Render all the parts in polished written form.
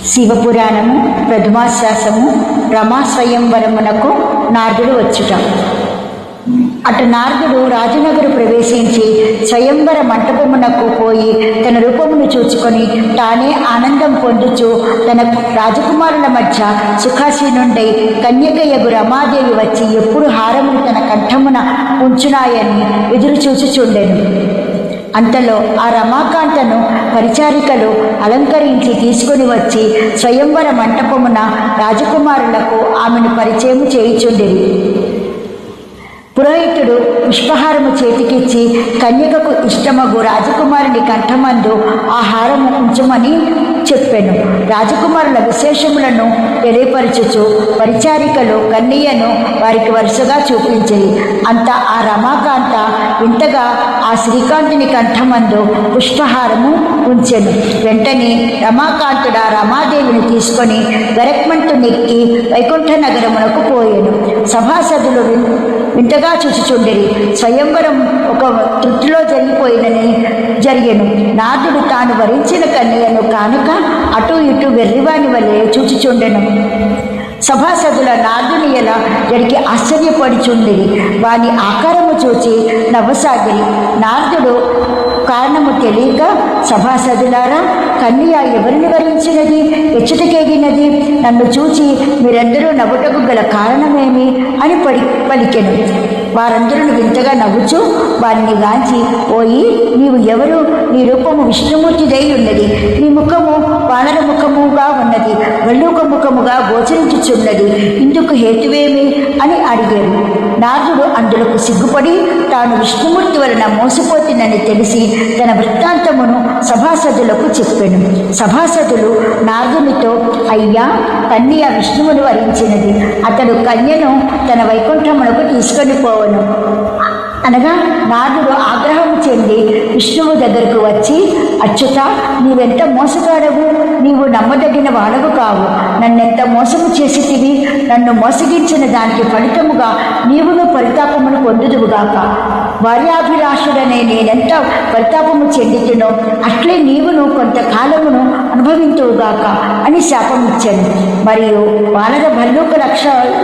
శివపురాణము ప్రథమాశ్వాసము రమా స్వయంవరమునకు నారదుడు వచ్చుట. అటు నారదుడు రాజనగరు ప్రవేశించి స్వయంవర మంటపమునకు పోయి తన రూపమును చూచుకొని తానే ఆనందం పొందుచు తన రాజకుమారుల మధ్య సుఖాసీనుండై కన్యకయ్యగు రమాదేవి వచ్చి ఎప్పుడు హారమును తన కంఠమున ఉంచునాయని ఎదురు చూచుచుండెను. అంతలో ఆ రమాకాంతను పరిచారికలు అలంకరించి తీసుకుని వచ్చి స్వయంవర మంటపమున రాజకుమారులకు ఆమెను పరిచయం చేయుచుండెను. పురోహితుడు పుష్పహారము చేతికిచ్చి కన్యకకు ఇష్టమగు రాజకుమారుని కంఠమందు ఆ హారము ఉంచమని చెప్పెను. రాజకుమారుల విశేషములను తెలియపరచుచు పరిచారికలు కన్యను వారికి వరుసగా చూపించింది. అంత ఆ రమాకాంత ఇంతగా ఆ శ్రీకాంతుని కంఠమందు పుష్పహారము ఉంచెను. వెంటనే రమాకాంతుడు ఆ రమాదేవిని తీసుకొని గరక్మంతునెక్కి వైకుంఠ నగరమునకు పోయెను. సభాసదులు వింతగా చూచుచుండిరి. స్వయంవరం ఒక తృప్తిలో జరిగెను. నారదుడు తాను వరించిన కన్యను కానుక అటు ఇటు వెర్రివాని వలె చూచుచుండెను. సభాసదుల నారదుని ఎలా జరిగి ఆశ్చర్యపడుచుండిరి. వాని ఆకారము చూచి నవ్వసాగిరి. నారదుడు కారణము తెలియక, సభాసదులారా, కన్య ఎవరిని వరించినది, ఎచ్చటకేగినది, నన్ను చూచి మీరందరూ నవ్వుటకు గల కారణమేమి అని పలికెను. వారందరూ వింతగా నవ్వుచూ వారిని గాంచి, ఓయి నీవు ఎవరు? నీ రూపము విష్ణుమూర్తిదై ఉన్నది. నీ ముఖము వానర ముఖముగా ఉన్నది, వెల్లూక ముఖముగా గోచరించుచున్నది. ఇందుకు హేతువేమి అని అడిగారు. నారదుడు అందులకు సిగ్గుపడి తాను విష్ణుమూర్తి వలన మోసపోతుందని తెలిసి తన వృత్తాంతమును సభాసదులకు చెప్పాను. సభాసదులు నారదునితో, అయ్యా, కన్య విష్ణువును వరించినది. అతడు కన్యను తన వైకుంఠమునకు తీసుకొని పోవను అనగా నారదుడు ఆగ్రహం చెంది విష్ణువు దగ్గరకు వచ్చి, అచ్యుత, నీవెంత మోసగాడవు, నీవు నమ్మదగిన వాడవు కావు. నన్నెంత మోసము చేసితివి. నన్ను మోసగించిన దానికి ఫలితముగా నీవును పరితాపమును పొందుదువుగాక. భార్యాభిలాషుడనే నేనెంత పరితాపము చెందితునో అట్లే నీవును కొంతకాలమును అనుభవింతువుగాక అని శాపమిచ్చాను. మరియు వానర భల్లూక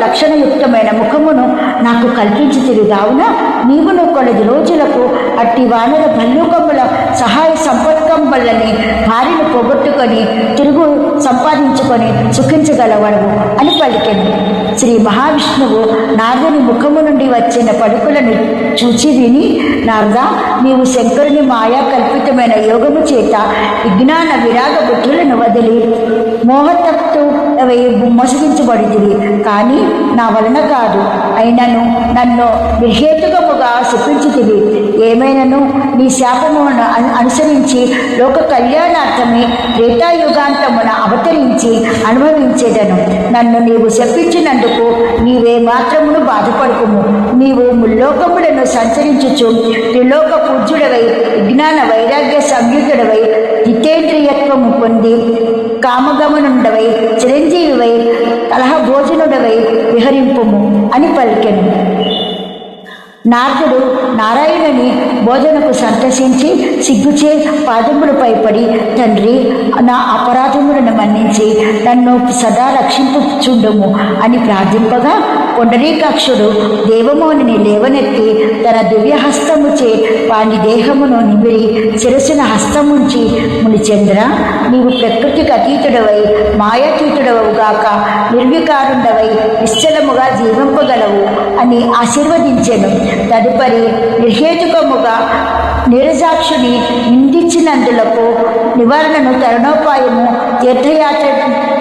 లక్షణయుక్తమైన ముఖమును నాకు కల్పించితివి కావున నీవును కొలది రోజులకు అట్టి వానర భల్లూకముల సహాయ సంపర్కం వల్లని భార్యను పోగొట్టుకొని తిరుగు సంపాదించుకొని సుఖించగలవాడు అని పలికెను. శ్రీ మహావిష్ణువు నారదుని ముఖము నుండి వచ్చిన పలుకులను చూచి విని, నారద, నీవు శంకరుని మాయా కల్పితమైన యోగము చేత విజ్ఞాన విరాగ బుద్ధులను వదిలి మోహతత్తు మోసగించబడితివి. కానీ నా వలన కాదు. అయినను నన్ను నిర్హేతుకముగా శపించితివి. ఏమైనను నీ శాపమును అనుసరించి లోక కళ్యాణార్థమే త్రేతాయుగాంతమున అవతరించి అనుభవించేదను. నన్ను నీవు శపించినందుకు నీవే మాత్రమును బాధపడుకుము. నీవు ముల్లోకములను సంచరించుచు త్రిలోక పూజ్యుడవై విజ్ఞాన వైరాగ్య సంయుతుడవై జితేంద్రియత్వము పొంది కామగమనుండవై చిరంజీవివై కలహభోజనుడవై విహరింపుము అని పలికెను. నారదుడు నారాయణుని బోధనకు సంతసించి సిగ్గుచే పాదములపై పడి, తండ్రి, నా అపరాధములను మన్నించి నన్ను సదా రక్షింపుచుండుము అని ప్రార్థింపగా, పొండరీకాక్షుడు దేవమోనిని లేవనెత్తి తన దివ్యహస్తముచే వాని దేహమును నిమిరి శిరస్సున హస్తముంచి, మునిచంద్ర, నీవు ప్రకృతికి అతీతుడవై మాయాతీతుడవుగాక, నిర్వికారుండవై నిశ్చలముగా జీవింపగలవు అని ఆశీర్వదించెను. తదుపరి నిర్హేతుకముగా నీరజాక్షుని నిందించినందులకు నివారణను తరుణోపాయము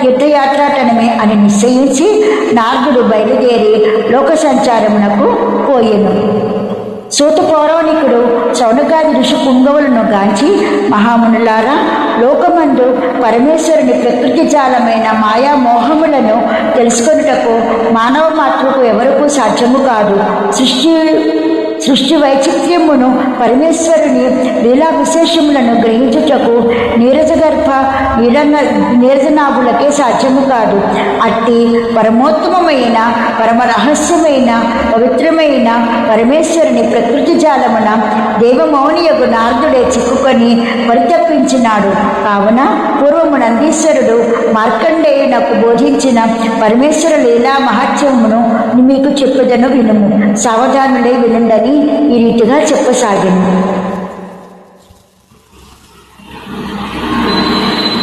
తీర్థయాత్రాటనమే అని నిశ్చయించి నారదుడు బయలుదేరి లోక సంచారమునకు పోయెను. సూత పౌరాణికుడు శౌనకాది ఋషి పుంగవులను గాంచి, మహామునులారా, లోకమందు పరమేశ్వరుని ప్రకృతి జాలమైన మాయామోహములను తెలుసుకొనుటకు మానవ మాతృకు ఎవరికూ సాధ్యము కాదు. సృష్టి వైచిత్ర్యమును పరమేశ్వరుని లీలా విశేషములను గ్రహించుటకు నీరజగర్భ నీరజనాభులకే సాధ్యము కాదు. అట్టి పరమోత్తమమైన పరమ రహస్యమైన పవిత్రమైన పరమేశ్వరుని ప్రకృతి జాలమున దేవమౌనియగు నారదుడే చిక్కుకొని పరితపించినాడు. కావున పూర్వము నందీశ్వరుడు మార్కండేయునకు బోధించిన పరమేశ్వర లీలా మహత్యమును మీకు చెప్పుదను వినుము. సావధానులై వినుండని ఈ రీతిగా చెప్పసాగింది.